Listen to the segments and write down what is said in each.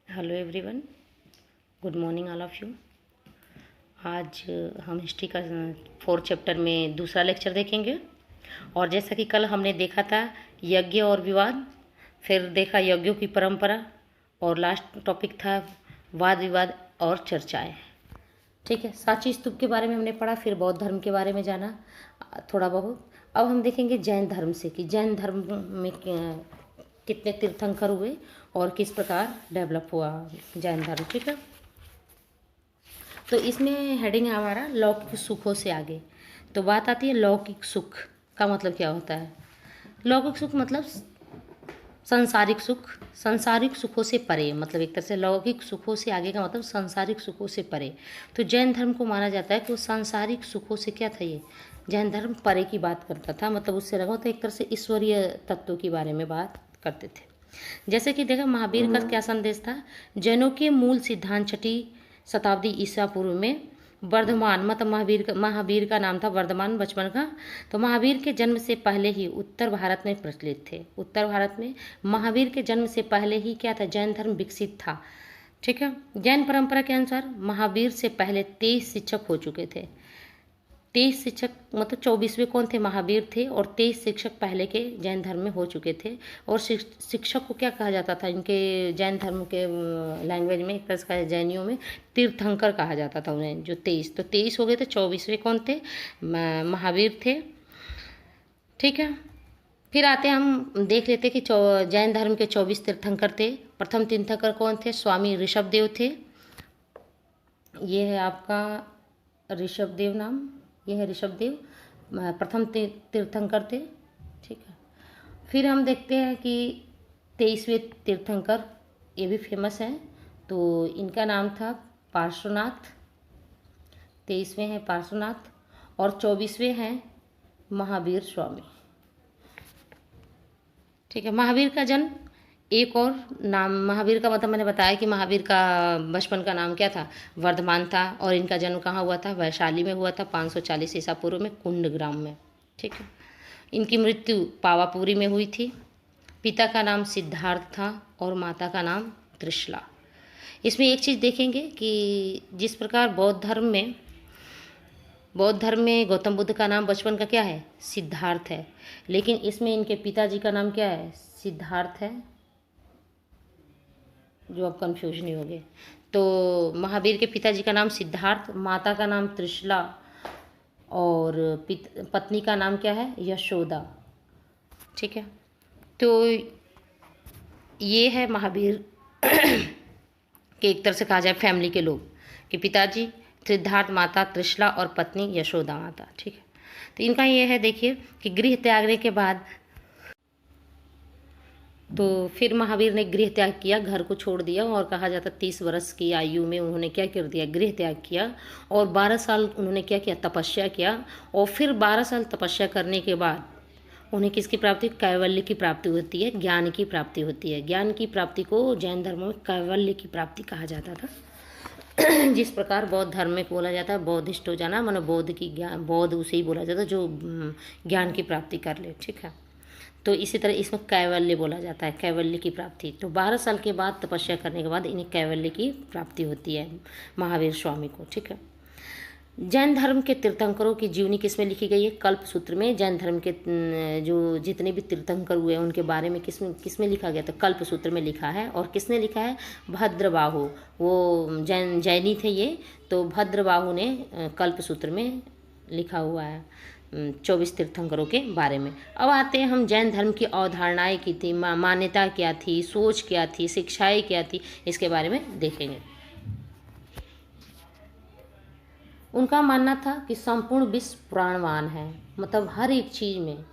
Hello everyone, good morning all of you. आज हम history का 4th चैप्टर में दूसरा लेक्चर देखेंगे। और जैसा कि कल हमने देखा था यज्ञ और विवाद, फिर देखा यज्ञों की परंपरा, और लास्ट टॉपिक था वाद विवाद और चर्चाएं। ठीक है, सांची स्तूप के बारे में हमने पढ़ा, फिर बौद्ध धर्म के बारे में जाना थोड़ा बहुत। अब हम देखेंगे जैन धर्म से कि जैन धर्म में कितने तीर्थंकर हुए और किस प्रकार डेवलप हुआ जैन धर्म। ठीक है, तो इसमें हेडिंग है हमारा लौकिक सुखों से आगे। तो बात आती है लौकिक सुख का मतलब क्या होता है। लौकिक सुख मतलब संसारिक सुख, संसारिक सुखों से परे, मतलब एक तरह से लौकिक सुखों से आगे का मतलब संसारिक सुखों से परे। तो जैन धर्म को माना जाता है कि वो सांसारिक सुखों से क्या था, ये जैन धर्म परे की बात करता था, मतलब उससे लगा होता एक तरह से ईश्वरीय तत्वों के बारे में बात करते थे। जैसे कि देखा महावीर का क्या संदेश था, जैनों के मूल सिद्धांत 6वीं शताब्दी ईसा पूर्व में वर्धमान, मतलब महावीर का नाम था वर्धमान बचपन का। तो महावीर के जन्म से पहले ही उत्तर भारत में प्रचलित थे। उत्तर भारत में महावीर के जन्म से पहले ही क्या था, जैन धर्म विकसित था। ठीक है, जैन परंपरा के अनुसार महावीर से पहले 23 शिक्षक हो चुके थे। 23 शिक्षक मतलब 24वें कौन थे, महावीर थे, और 23 शिक्षक पहले के जैन धर्म में हो चुके थे। और शिक्षक को क्या कहा जाता था इनके जैन धर्म के लैंग्वेज में, एक तरह से जैनियों में तीर्थंकर कहा जाता था उन्हें। जो 23 तो 23 हो गए थे, 24वें कौन थे, महावीर थे। ठीक है, फिर आते हम देख लेते कि जैन धर्म के 24 तीर्थंकर थे। प्रथम तीर्थंकर कौन थे, स्वामी ऋषभदेव थे। ये है आपका ऋषभदेव नाम, ये है ऋषभदेव, प्रथम तीर्थंकर थे। ठीक है, फिर हम देखते हैं कि 23वें तीर्थंकर, ये भी फेमस हैं, तो इनका नाम था पार्श्वनाथ। 23वें हैं पार्श्वनाथ और 24वें हैं महावीर स्वामी। ठीक है, महावीर का जन्म, एक और नाम महावीर का मतलब मैंने बताया कि महावीर का बचपन का नाम क्या था, वर्धमान था। और इनका जन्म कहाँ हुआ था, वैशाली में हुआ था 540 ईसा पूर्व में, कुंडग्राम में। ठीक है, इनकी मृत्यु पावापुरी में हुई थी। पिता का नाम सिद्धार्थ था और माता का नाम त्रिशला। इसमें एक चीज़ देखेंगे कि जिस प्रकार बौद्ध धर्म में गौतम बुद्ध का नाम बचपन का क्या है, सिद्धार्थ है, लेकिन इसमें इनके पिताजी का नाम क्या है, सिद्धार्थ है, जो अब कंफ्यूज नहीं होगे। तो महावीर के पिताजी का नाम सिद्धार्थ, माता का नाम त्रिशला, और पत्नी का नाम क्या है, यशोदा। ठीक है, तो ये है महावीर के एक तरह से कहा जाए फैमिली के लोग, कि पिताजी सिद्धार्थ, माता त्रिशला और पत्नी यशोदा माता। ठीक है, तो इनका ये है, देखिए कि गृह त्यागने के बाद, तो फिर महावीर ने गृह त्याग किया, घर को छोड़ दिया, और कहा जाता 30 वर्ष की आयु में उन्होंने क्या कर दिया, गृह त्याग किया। और 12 साल उन्होंने क्या किया, तपस्या किया। और फिर 12 साल तपस्या करने के बाद उन्हें किसकी प्राप्ति, कैवल्य की प्राप्ति होती है, ज्ञान की प्राप्ति होती है। ज्ञान की प्राप्ति को जैन धर्म में कैवल्य की प्राप्ति कहा जाता था। जिस प्रकार बौद्ध धर्म में बोला जाता है बौद्धिस्ट हो जाना, मानो बौद्ध की ज्ञान, बौद्ध उसे ही बोला जाता है जो ज्ञान की प्राप्ति कर ले। ठीक है, तो इसी तरह इसमें कैवल्य बोला जाता है, कैवल्य की प्राप्ति। तो 12 साल के बाद तपस्या करने के बाद इन्हें कैवल्य की प्राप्ति होती है महावीर स्वामी को। ठीक है, जैन धर्म के तीर्थंकरों की जीवनी किसमें लिखी गई है, कल्प सूत्र में। जैन धर्म के जो जितने भी तीर्थंकर हुए उनके बारे में किसमें लिखा गया था, कल्प सूत्र में लिखा है। और किसने लिखा है, भद्रबाहु, वो जैनी थे ये, तो भद्रबाहु ने कल्प सूत्र में लिखा हुआ है 24 तीर्थंकरों के बारे में। अब आते हैं हम जैन धर्म की अवधारणाएं की थी, मान्यता क्या थी, सोच क्या थी, शिक्षाएं क्या थी, इसके बारे में देखेंगे। उनका मानना था कि संपूर्ण विश्व प्राणवान है, मतलब हर एक चीज़ में,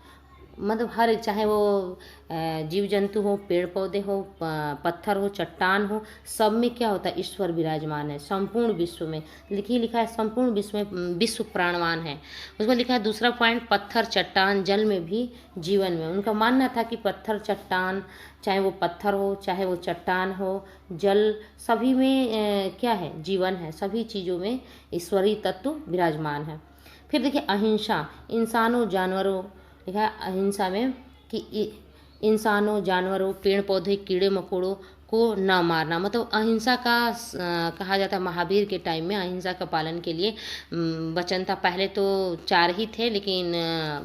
मतलब हर एक, चाहे वो जीव जंतु हो, पेड़ पौधे हो, पत्थर हो, चट्टान हो, सब में क्या होता है, ईश्वर विराजमान है। संपूर्ण विश्व में लिखा है, संपूर्ण विश्व में विश्व प्राणवान है। उसमें लिखा है दूसरा पॉइंट, पत्थर चट्टान जल में भी जीवन में। उनका मानना था कि पत्थर चट्टान, चाहे वो पत्थर हो, चाहे वो चट्टान हो, जल, सभी में क्या है, जीवन है। सभी चीज़ों में ईश्वरीय तत्व विराजमान है। फिर देखिए अहिंसा, इंसानों जानवरों, लिखा है अहिंसा में कि इंसानों, जानवरों, पेड़ पौधे, कीड़े मकोड़ों को न मारना, मतलब अहिंसा का कहा जाता है। महावीर के टाइम में अहिंसा का पालन के लिए वचन था। पहले तो 4 ही थे, लेकिन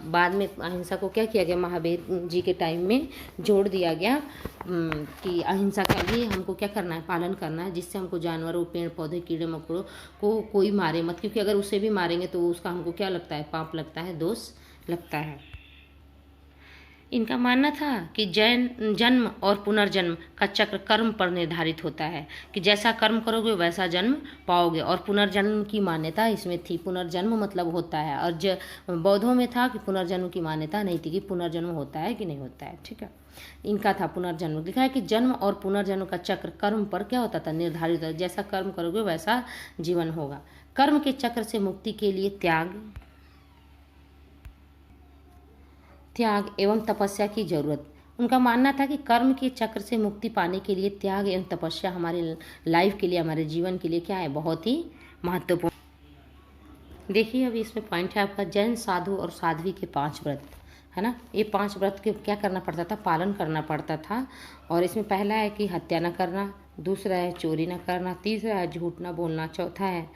बाद में अहिंसा को क्या किया गया, महावीर जी के टाइम में जोड़ दिया गया कि अहिंसा का भी हमको क्या करना है, पालन करना है, जिससे हमको जानवरों, पेड़ पौधे, कीड़े मकोड़ों को कोई मारे मत, क्योंकि अगर उसे भी मारेंगे तो उसका हमको क्या लगता है, पाप लगता है, दोष लगता है। इनका मानना था कि जैन जन्म और पुनर्जन्म का चक्र कर्म पर निर्धारित होता है, कि जैसा कर्म करोगे वैसा जन्म पाओगे, और पुनर्जन्म की मान्यता इसमें थी। पुनर्जन्म मतलब होता है, और बौद्धों में था कि पुनर्जन्म की मान्यता नहीं थी कि पुनर्जन्म होता है कि नहीं होता है। ठीक है, इनका था पुनर्जन्म। लिखा है कि जन्म और पुनर्जन्म का चक्र कर्म पर क्या होता था, निर्धारित होता, जैसा कर्म करोगे वैसा जीवन होगा। कर्म के चक्र से मुक्ति के लिए त्याग एवं तपस्या की जरूरत। उनका मानना था कि कर्म के चक्र से मुक्ति पाने के लिए त्याग एवं तपस्या हमारे लाइफ के लिए, हमारे जीवन के लिए क्या है, बहुत ही महत्वपूर्ण। देखिए अभी इसमें पॉइंट है आपका, जैन साधु और साध्वी के 5 व्रत है ना। ये 5 व्रत के क्या करना पड़ता था, पालन करना पड़ता था। और इसमें पहला है कि हत्या न करना, दूसरा है चोरी न करना, तीसरा है झूठ न बोलना, चौथा है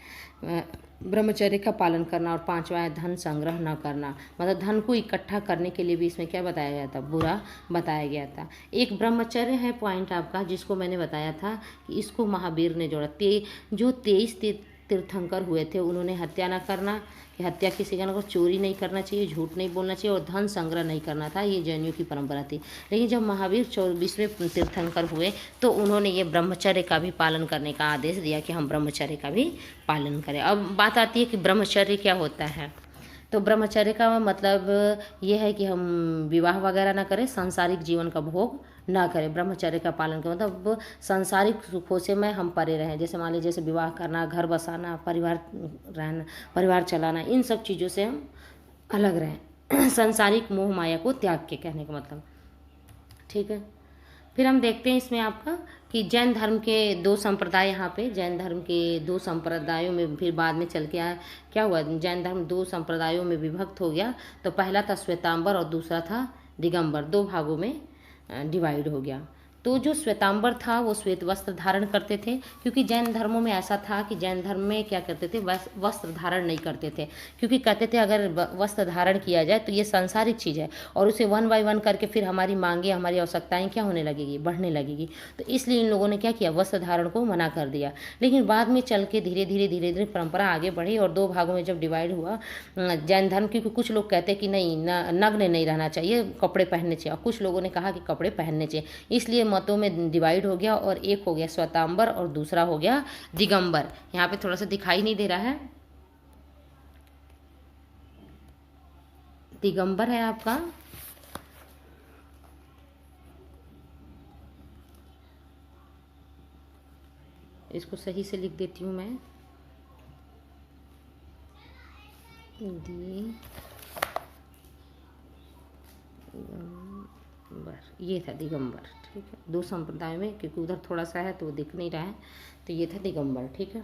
ब्रह्मचर्य का पालन करना, और 5वां है धन संग्रह न करना। मतलब धन को इकट्ठा करने के लिए भी इसमें क्या बताया गया था, बुरा बताया गया था। एक ब्रह्मचर्य है पॉइंट आपका, जिसको मैंने बताया था कि इसको महावीर ने जोड़ा। जो 23 तीर्थंकर हुए थे, उन्होंने हत्या न करना, कि हत्या किसी का न करो, चोरी नहीं करना चाहिए, झूठ नहीं बोलना चाहिए, और धन संग्रह नहीं करना था। ये जैनियों की परंपरा थी। लेकिन जब महावीर 24वें तीर्थंकर हुए तो उन्होंने ये ब्रह्मचर्य का भी पालन करने का आदेश दिया कि हम ब्रह्मचर्य का भी पालन करें। अब बात आती है कि ब्रह्मचर्य क्या होता है। तो ब्रह्मचर्य का मतलब ये है कि हम विवाह वगैरह ना करें, सांसारिक जीवन का भोग ना करें। ब्रह्मचर्य का पालन करें मतलब सांसारिक सुखों से में हम परे रहें। जैसे मान लीजिए, जैसे विवाह करना, घर बसाना, परिवार रहना, परिवार चलाना, इन सब चीज़ों से हम अलग रहें। सांसारिक मोह माया को त्याग के, कहने का मतलब। ठीक है, फिर हम देखते हैं इसमें आपका कि जैन धर्म के 2 संप्रदाय, यहाँ पे जैन धर्म के 2 संप्रदायों में फिर बाद में चल के आया क्या हुआ, जैन धर्म 2 संप्रदायों में विभक्त हो गया। तो पहला था श्वेतांबर और दूसरा था दिगंबर, 2 भागों में डिवाइड हो गया। तो जो श्वेतांबर था वो श्वेत वस्त्र धारण करते थे, क्योंकि जैन धर्मों में ऐसा था कि जैन धर्म में क्या करते थे, वस्त्र धारण नहीं करते थे, क्योंकि कहते थे अगर वस्त्र धारण किया जाए तो ये सांसारिक चीज़ है, और उसे 1 बाय 1 करके फिर हमारी मांगे, हमारी आवश्यकताएं क्या होने लगेगी, बढ़ने लगेगी। तो इसलिए इन लोगों ने क्या किया, वस्त्र धारण को मना कर दिया। लेकिन बाद में चल के धीरे धीरे परंपरा आगे बढ़ी, और 2 भागों में जब डिवाइड हुआ जैन धर्म, क्योंकि कुछ लोग कहते कि नहीं, नग्न नहीं रहना चाहिए, कपड़े पहनने चाहिए, और कुछ लोगों ने कहा कि कपड़े पहनने चाहिए। इसलिए मतों में डिवाइड हो गया, और एक हो गया श्वेतांबर और दूसरा हो गया दिगंबर। यहाँ पे थोड़ा सा दिखाई नहीं दे रहा है, दिगंबर है आपका, इसको सही से लिख देती हूँ मैं, ये था दिगंबर। ठीक है, 2 संप्रदाय में, क्योंकि उधर थोड़ा सा है तो वो दिख नहीं रहा है, तो ये था दिगंबर। ठीक है,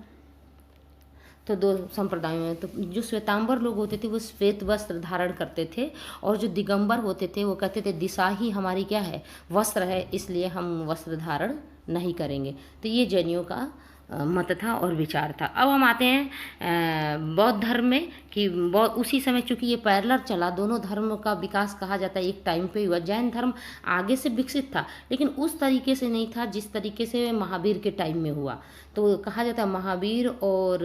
तो 2 संप्रदायों में, तो जो श्वेतांबर लोग होते थे वो श्वेत वस्त्र धारण करते थे, और जो दिगंबर होते थे वो कहते थे दिशा ही हमारी क्या है, वस्त्र है, इसलिए हम वस्त्र धारण नहीं करेंगे। तो ये जैनियों का मत था और विचार था। अब हम आते हैं बौद्ध धर्म में, कि उसी समय चूंकि ये पैरेलल चला, दोनों धर्म का विकास कहा जाता है एक टाइम पे हुआ। जैन धर्म आगे से विकसित था, लेकिन उस तरीके से नहीं था जिस तरीके से महावीर के टाइम में हुआ। तो कहा जाता है महावीर और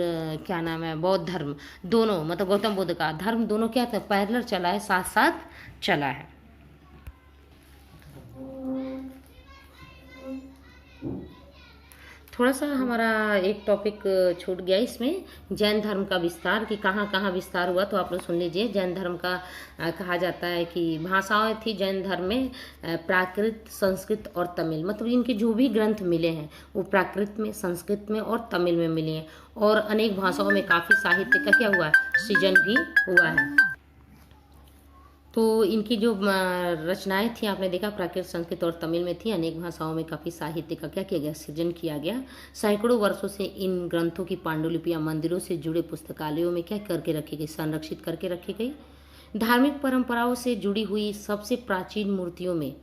क्या नाम है, बौद्ध धर्म दोनों, मतलब गौतम बुद्ध का धर्म, दोनों क्या था, पैरेलल चला है, साथ साथ चला है। थोड़ा सा हमारा एक टॉपिक छूट गया इसमें, जैन धर्म का विस्तार, कि कहाँ कहाँ विस्तार हुआ, तो आप लोग सुन लीजिए। जैन धर्म का कहा जाता है कि भाषाएं थी जैन धर्म में, प्राकृत, संस्कृत और तमिल, मतलब इनके जो भी ग्रंथ मिले हैं वो प्राकृत में, संस्कृत में और तमिल में मिले हैं, और अनेक भाषाओं में काफ़ी साहित्य का क्या हुआ, सृजन भी हुआ है। तो इनकी जो रचनाएं थी आपने देखा, प्राकृत, संस्कृत और तमिल में थी। अनेक भाषाओं में काफ़ी साहित्य का क्या किया गया, सृजन किया गया। सैकड़ों वर्षों से इन ग्रंथों की पांडुलिपियां मंदिरों से जुड़े पुस्तकालयों में क्या करके रखी गई, संरक्षित करके रखी गई। धार्मिक परंपराओं से जुड़ी हुई सबसे प्राचीन मूर्तियों में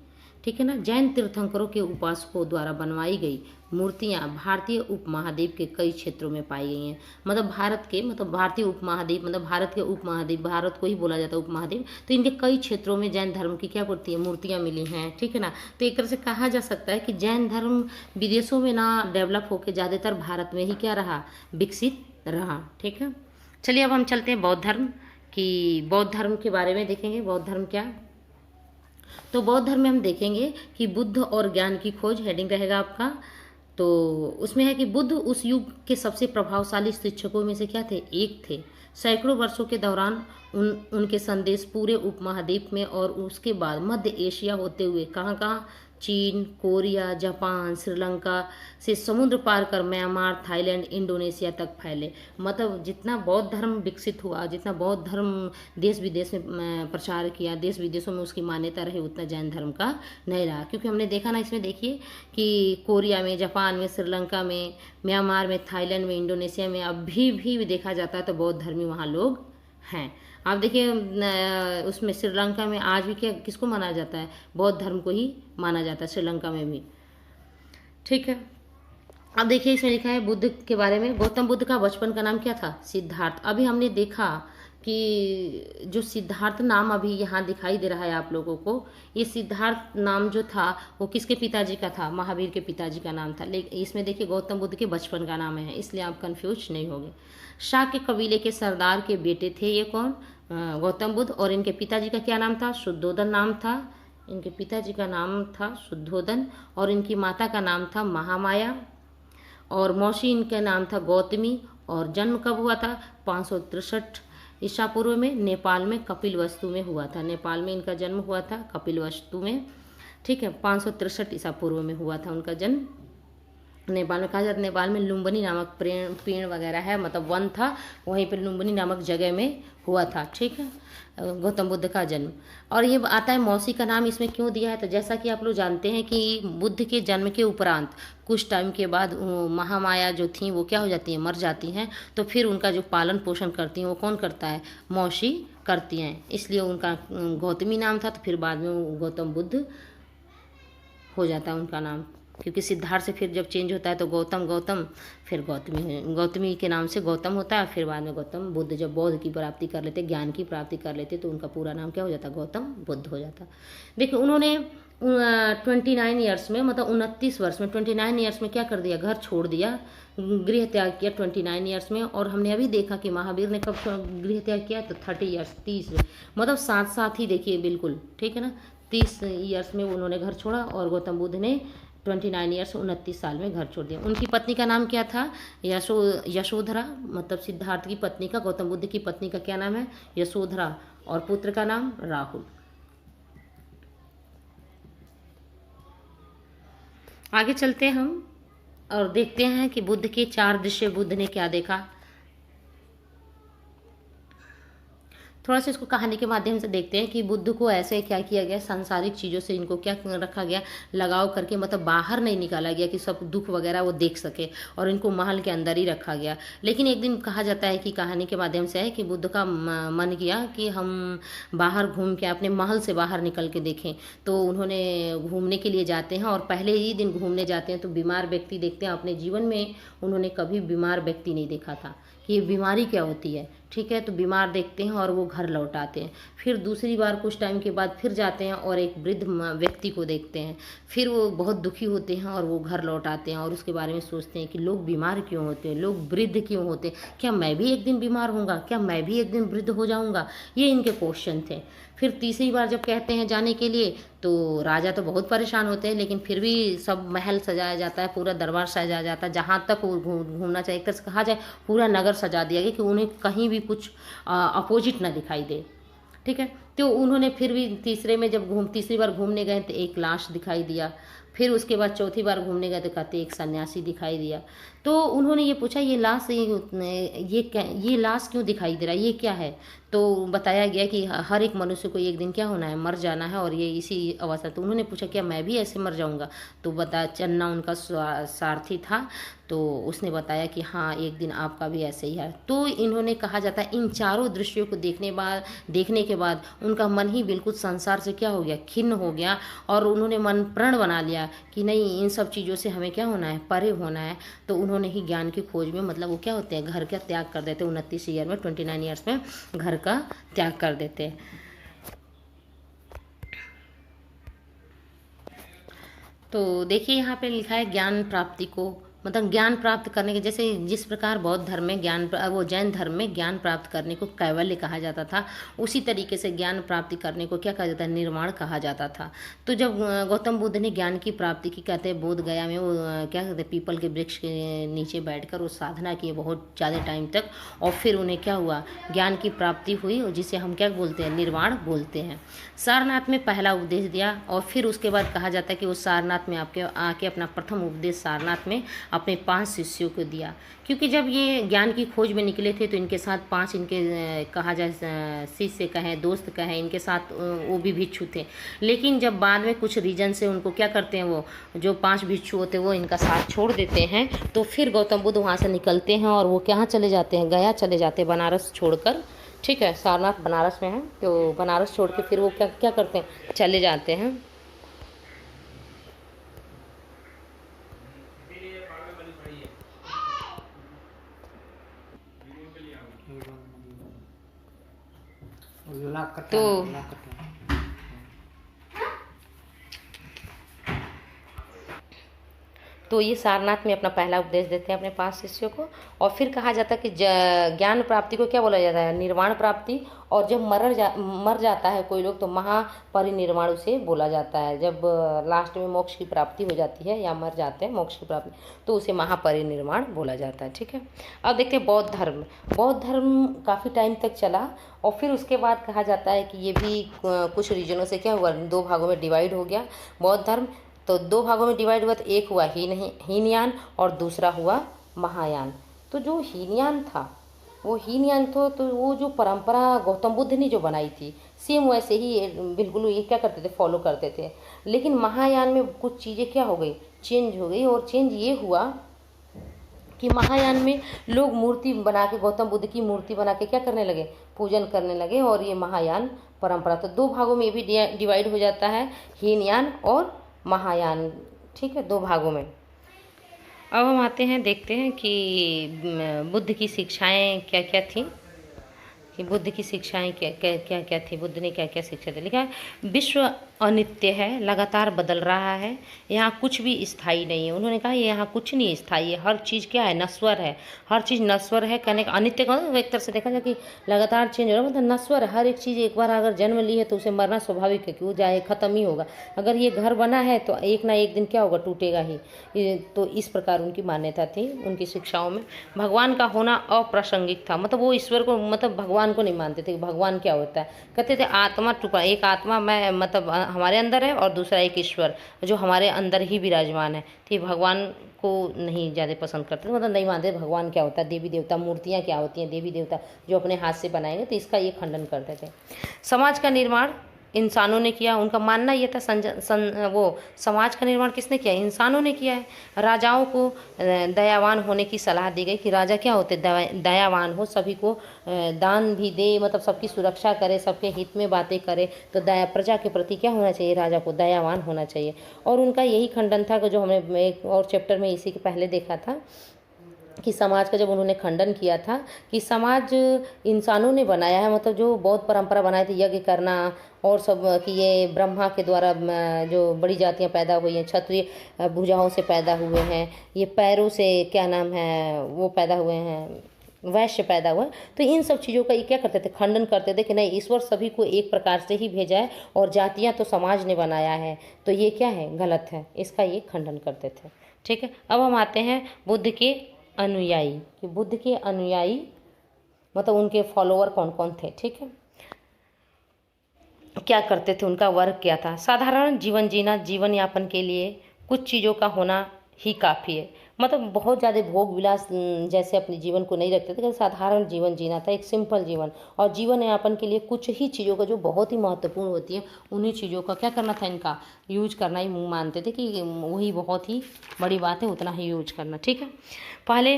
ठीक है ना। जैन तीर्थंकरों के उपासकों द्वारा बनवाई गई मूर्तियां भारतीय उपमहाद्वीप के कई क्षेत्रों में पाई गई हैं। मतलब भारत के, मतलब भारतीय उपमहाद्वीप, मतलब भारत के उपमहाद्वीप, भारत को ही बोला जाता है उपमहाद्वीप, तो इनके कई क्षेत्रों में जैन धर्म की क्या होती है, मूर्तियां मिली हैं। ठीक है ना। तो एक तरह से कहा जा सकता है कि जैन धर्म विदेशों में ना डेवलप होकर ज़्यादातर भारत में ही क्या रहा, विकसित रहा। ठीक है। चलिए अब हम चलते हैं बौद्ध धर्म, कि बौद्ध धर्म के बारे में देखेंगे। बौद्ध धर्म क्या, तो बौद्ध धर्म में हम देखेंगे कि बुद्ध और ज्ञान की खोज, हेडिंग रहेगा आपका। तो उसमें है कि बुद्ध उस युग के सबसे प्रभावशाली शिक्षकों में से क्या थे, एक थे। सैकड़ों वर्षों के दौरान उनके संदेश पूरे उपमहाद्वीप में और उसके बाद मध्य एशिया होते हुए कहाँ कहाँ, चीन, कोरिया, जापान, श्रीलंका से समुद्र पार कर म्यांमार, थाईलैंड, इंडोनेशिया तक फैले। मतलब जितना बौद्ध धर्म विकसित हुआ, जितना बौद्ध धर्म देश विदेश में प्रचार किया, देश विदेशों में उसकी मान्यता रही, उतना जैन धर्म का नहीं रहा। क्योंकि हमने देखा ना, इसमें देखिए कि कोरिया में, जापान में, श्रीलंका में, म्यांमार में, थाईलैंड में, इंडोनेशिया में अभी भी देखा जाता है तो बौद्ध धर्मी वहाँ लोग हैं। आप देखिए उसमें श्रीलंका में आज भी क्या, किसको माना जाता है, बौद्ध धर्म को ही माना जाता है श्रीलंका में भी। ठीक है। अब देखिए इसमें लिखा है बुद्ध के बारे में, गौतम बुद्ध का बचपन का नाम क्या था, सिद्धार्थ। अभी हमने देखा कि जो सिद्धार्थ नाम अभी यहाँ दिखाई दे रहा है आप लोगों को, ये सिद्धार्थ नाम जो था वो किसके पिताजी का था, महावीर के पिताजी का नाम था। लेकिन इसमें देखिए गौतम बुद्ध के बचपन का नाम है, इसलिए आप कंफ्यूज नहीं होंगे। शाक्य कबीले के सरदार के बेटे थे ये कौन, गौतम बुद्ध। और इनके पिताजी का क्या नाम था, शुद्धोदन नाम था। इनके पिताजी का नाम था शुद्धोदन और इनकी माता का नाम था महामाया और मौसी इनका नाम था गौतमी। और जन्म कब हुआ था, 563 ईसा पूर्व में नेपाल में कपिलवस्तु में हुआ था। नेपाल में इनका जन्म हुआ था, कपिलवस्तु में। ठीक है। 563 ईसा पूर्व में हुआ था उनका जन्म। नेपाल में कहा जाता है, नेपाल में लुम्बिनी नामक पेड़ वगैरह है, मतलब वन था, वहीं पर लुम्बिनी नामक जगह में हुआ था। ठीक है, गौतम बुद्ध का जन्म। और ये आता है मौसी का नाम इसमें क्यों दिया है, तो जैसा कि आप लोग जानते हैं कि बुद्ध के जन्म के उपरांत कुछ टाइम के बाद महामाया जो थी वो क्या हो जाती हैं, मर जाती हैं। तो फिर उनका जो पालन पोषण करती हैं वो कौन करता है, मौसी करती हैं। इसलिए उनका गौतमी नाम था, तो फिर बाद में वो गौतम बुद्ध हो जाता है उनका नाम। क्योंकि सिद्धार्थ से फिर जब चेंज होता है तो गौतम गौतम फिर गौतमी के नाम से गौतम होता है। फिर बाद में गौतम बुद्ध जब बौद्ध की प्राप्ति कर लेते, ज्ञान की प्राप्ति कर लेते, तो उनका पूरा नाम क्या हो जाता, गौतम बुद्ध हो जाता। देखिए उन्होंने 29 ईयर्स में, मतलब 29 वर्ष में, 29 ईयर्स में क्या कर दिया, घर छोड़ दिया, गृह त्याग किया 29 ईयर्स में। और हमने अभी देखा कि महावीर ने कब गृह त्याग किया, तो 30 ईयर्स, 30, मतलब साथ साथ ही देखिए बिल्कुल। ठीक है ना, 30 ईयर्स में उन्होंने घर छोड़ा और गौतम बुद्ध ने 29 ईयर्स 29 साल में घर छोड़ दिया। उनकी पत्नी का नाम क्या था, यशोधरा, मतलब सिद्धार्थ की पत्नी का, गौतम बुद्ध की पत्नी का क्या नाम है, यशोधरा। और पुत्र का नाम राहुल। आगे चलते हैं हम और देखते हैं कि बुद्ध के 4 दृश्य बुद्ध ने क्या देखा। थोड़ा सा इसको कहानी के माध्यम से देखते हैं कि बुद्ध को ऐसे क्या किया गया, सांसारिक चीज़ों से इनको क्या रखा गया, लगाव करके, मतलब बाहर नहीं निकाला गया कि सब दुख वगैरह वो देख सके, और इनको महल के अंदर ही रखा गया। लेकिन एक दिन कहा जाता है कि कहानी के माध्यम से है कि बुद्ध का मन किया कि हम बाहर घूम के अपने महल से बाहर निकल के देखें। तो उन्होंने घूमने के लिए जाते हैं और पहले ही दिन घूमने जाते हैं तो बीमार व्यक्ति देखते हैं। अपने जीवन में उन्होंने कभी बीमार व्यक्ति नहीं देखा था कि ये बीमारी क्या होती है। ठीक है, तो बीमार देखते हैं और वो घर लौट आते हैं। फिर दूसरी बार कुछ टाइम के बाद फिर जाते हैं और एक वृद्ध व्यक्ति को देखते हैं। फिर वो बहुत दुखी होते हैं और वो घर लौट आते हैं और उसके बारे में सोचते हैं कि लोग बीमार क्यों होते हैं, लोग वृद्ध क्यों होते हैं, क्या मैं भी एक दिन बीमार होऊंगा, क्या मैं भी एक दिन वृद्ध हो जाऊंगा, ये इनके क्वेश्चन थे। फिर तीसरी बार जब कहते हैं जाने के लिए तो राजा तो बहुत परेशान होते हैं, लेकिन फिर भी सब महल सजाया जाता है, पूरा दरबार सजाया जाता है, जहाँ तक वो घूमना चाहिए, एक तरह से कहा जाए पूरा नगर सजा दिया गया कि उन्हें कहीं भी कुछ अपोजिट ना दिखाई दे। ठीक है, तो उन्होंने फिर भी तीसरी बार घूमने गए तो एक लाश दिखाई दिया। फिर उसके बाद चौथी बार घूमने गए तो कहते एक सन्यासी दिखाई दिया। तो उन्होंने ये पूछा ये लाश क्यों दिखाई दे रहा है, ये क्या है। तो बताया गया कि हर एक मनुष्य को एक दिन क्या होना है, मर जाना है, और ये इसी अवस्था। तो उन्होंने पूछा क्या मैं भी ऐसे मर जाऊंगा? तो बता, चन्ना उनका सारथी था, तो उसने बताया कि हाँ एक दिन आपका भी ऐसे ही है। तो इन्होंने, कहा जाता है, इन चारों दृश्यों को देखने के बाद उनका मन ही बिल्कुल संसार से क्या हो गया, खिन्न हो गया, और उन्होंने मन प्रण बना लिया कि नहीं, इन सब चीज़ों से हमें क्या होना है, परे होना है। तो उन्होंने ही ज्ञान की खोज में, मतलब वो क्या होते हैं, घर का त्याग कर देते, 29 ईयर में, 29 ईयर्स में घर का त्याग कर देते हैं। तो देखिए यहाँ पे लिखा है ज्ञान प्राप्ति को, मतलब ज्ञान प्राप्त करने के, जैसे जिस प्रकार बौद्ध धर्म में वो जैन धर्म में ज्ञान प्राप्त करने को कैवल्य कहा जाता था, उसी तरीके से ज्ञान प्राप्ति करने को क्या कहा जाता है, निर्वाण कहा जाता था। तो जब गौतम बुद्ध ने ज्ञान की प्राप्ति की, कहते हैं बोध गया में वो क्या कहते हैं, पीपल के वृक्ष के नीचे बैठकर वो साधना किए बहुत ज़्यादा टाइम तक, और फिर उन्हें क्या हुआ, ज्ञान की प्राप्ति हुई, जिसे हम क्या बोलते हैं, निर्वाण बोलते हैं। सारनाथ में पहला उपदेश दिया, और फिर उसके बाद कहा जाता है कि वो सारनाथ में आपके आके अपना प्रथम उपदेश सारनाथ में अपने 5 शिष्यों को दिया। क्योंकि जब ये ज्ञान की खोज में निकले थे तो इनके साथ 5 इनके कहा जाए शिष्य कहें, दोस्त कहें, इनके साथ वो भी भिक्षु थे। लेकिन जब बाद में कुछ रीजन से उनको क्या करते हैं, वो जो 5 भिक्षु होते हैं वो इनका साथ छोड़ देते हैं। तो फिर गौतम बुद्ध वहाँ से निकलते हैं और वो कहाँ चले जाते हैं, गया चले जाते हैं, बनारस छोड़कर। ठीक है, सारनाथ बनारस में है, तो बनारस छोड़ के फिर वो क्या क्या करते हैं, चले जाते हैं। तो तो ये सारनाथ में अपना पहला उपदेश देते हैं अपने 5 शिष्यों को। और फिर कहा जाता है कि ज्ञान प्राप्ति को क्या बोला जाता है, निर्वाण प्राप्ति। और जब मर जाता है कोई लोग तो महापरिनिर्वाण उसे बोला जाता है। जब लास्ट में मोक्ष की प्राप्ति हो जाती है या मर जाते हैं मोक्ष की प्राप्ति, तो उसे महापरिनिर्वाण बोला जाता है। ठीक है, अब देखते हैं बौद्ध धर्म। बौद्ध धर्म काफ़ी टाइम तक चला, और फिर उसके बाद कहा जाता है कि ये भी कुछ रीजनों से क्या हुआ, 2 भागों में डिवाइड हो गया बौद्ध धर्म। तो 2 भागों में डिवाइड हुआ, तो एक हुआ हीनयान और दूसरा हुआ महायान। तो जो हीनयान था, वो हीनयान तो वो जो परंपरा गौतम बुद्ध ने जो बनाई थी, सेम वैसे ही बिल्कुल ये क्या करते थे, फॉलो करते थे। लेकिन महायान में कुछ चीज़ें क्या हो गई, चेंज हो गई। और चेंज ये हुआ कि महायान में लोग मूर्ति बना के, गौतम बुद्ध की मूर्ति बना के क्या करने लगे, पूजन करने लगे। और ये महायान परंपरा, तो 2 भागों में ये भी डिवाइड हो जाता है, हीनयान और महायान। ठीक है, 2 भागों में। अब हम आते हैं, देखते हैं कि बुद्ध की शिक्षाएं क्या क्या थी, कि बुद्ध की शिक्षाएं क्या क्या क्या क्या थी, बुद्ध ने क्या क्या शिक्षा दी। लिखा है विश्व अनित्य है, लगातार बदल रहा है, यहाँ कुछ भी स्थायी नहीं है। उन्होंने कहा यहाँ कुछ नहीं स्थायी है, हर चीज़ क्या है, नश्वर है, हर चीज़ नश्वर है। कहने का अनित्य का एक तरह से देखा जाए कि लगातार चेंज हो रहा है, मतलब नश्वर है। हर एक चीज़ एक बार अगर जन्म ली है तो उसे मरना स्वाभाविक है, कि वो जाए, ख़त्म ही होगा। अगर ये घर बना है तो एक ना एक दिन क्या होगा, टूटेगा ही। तो इस प्रकार उनकी मान्यता थी उनकी शिक्षाओं में। भगवान का होना अप्रासंगिक था, मतलब वो ईश्वर को, मतलब भगवान को नहीं मानते थे कि भगवान क्या होता है। कहते थे आत्मा टुकड़ा, एक आत्मा मैं, मतलब हमारे अंदर है, और दूसरा एक ईश्वर जो हमारे अंदर ही विराजमान है। तो भगवान को नहीं ज़्यादा पसंद करते थे, मतलब नहीं मानते भगवान क्या होता है, देवी देवता, मूर्तियाँ क्या होती हैं, देवी देवता जो अपने हाथ से बनाएंगे, तो इसका ये खंडन करते थे। समाज का निर्माण इंसानों ने किया, उनका मानना ये था। वो समाज का निर्माण किसने किया, इंसानों ने किया है। राजाओं को दयावान होने की सलाह दी गई, कि राजा क्या होते, दयावान हो, सभी को दान भी दे, मतलब सबकी सुरक्षा करे, सबके हित में बातें करे। तो दया, प्रजा के प्रति क्या होना चाहिए, राजा को दयावान होना चाहिए। और उनका यही खंडन था, जो हमने एक और चैप्टर में इसी के पहले देखा था, कि समाज का जब उन्होंने खंडन किया था कि समाज इंसानों ने बनाया है, मतलब जो बौद्ध परंपरा बनाए थे, यज्ञ करना और सब, कि ये ब्रह्मा के द्वारा जो बड़ी जातियां पैदा हुई हैं, क्षत्रिय भुजाओं से पैदा हुए हैं, ये पैरों से क्या नाम है वो पैदा हुए हैं, वैश्य पैदा हुआ। तो इन सब चीज़ों का ये क्या करते थे, खंडन करते थे कि नहीं, ईश्वर सभी को एक प्रकार से ही भेजा है, और जातियाँ तो समाज ने बनाया है, तो ये क्या है, गलत है, इसका ये खंडन करते थे। ठीक है, अब हम आते हैं बुद्ध के अनुयायी, कि बुद्ध के अनुयायी मतलब उनके फॉलोअर कौन कौन थे। ठीक है, क्या करते थे, उनका वर्क क्या था। साधारण जीवन जीना, जीवन यापन के लिए कुछ चीज़ों का होना ही काफ़ी है। मतलब बहुत ज़्यादा भोग विलास जैसे अपने जीवन को नहीं रखते थे कि साधारण जीवन जीना था, एक सिंपल जीवन। और जीवन यापन के लिए कुछ ही चीज़ों का जो बहुत ही महत्वपूर्ण होती है, उन्हीं चीज़ों का क्या करना था, इनका यूज करना ही मानते थे कि वही बहुत ही बड़ी बात है, उतना ही यूज करना। ठीक है, पहले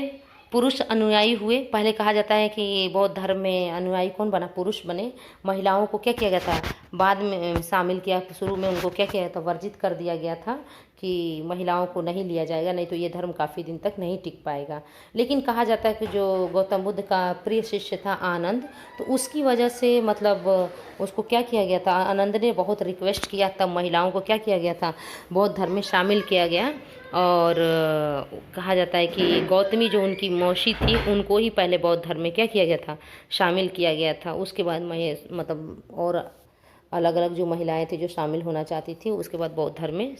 पुरुष अनुयायी हुए। पहले कहा जाता है कि बौद्ध धर्म में अनुयायी कौन बना, पुरुष बने। महिलाओं को क्या किया गया था, बाद में शामिल किया। शुरू में उनको क्या किया गया था, वर्जित कर दिया गया था कि महिलाओं को नहीं लिया जाएगा, नहीं तो ये धर्म काफ़ी दिन तक नहीं टिक पाएगा। लेकिन कहा जाता है कि जो गौतम बुद्ध का प्रिय शिष्य था आनंद, तो उसकी वजह से मतलब उसको क्या किया गया था, आनंद ने बहुत रिक्वेस्ट किया, तब महिलाओं को क्या किया गया था, बौद्ध धर्म में शामिल किया गया। और कहा जाता है कि गौतमी जो उनकी मौसी थी, उनको ही पहले बौद्ध धर्म में क्या किया गया था, शामिल किया गया था। उसके बाद मतलब और अलग अलग जो महिलाएं थी जो शामिल होना चाहती थी, उसके बाद बौद्ध धर्म में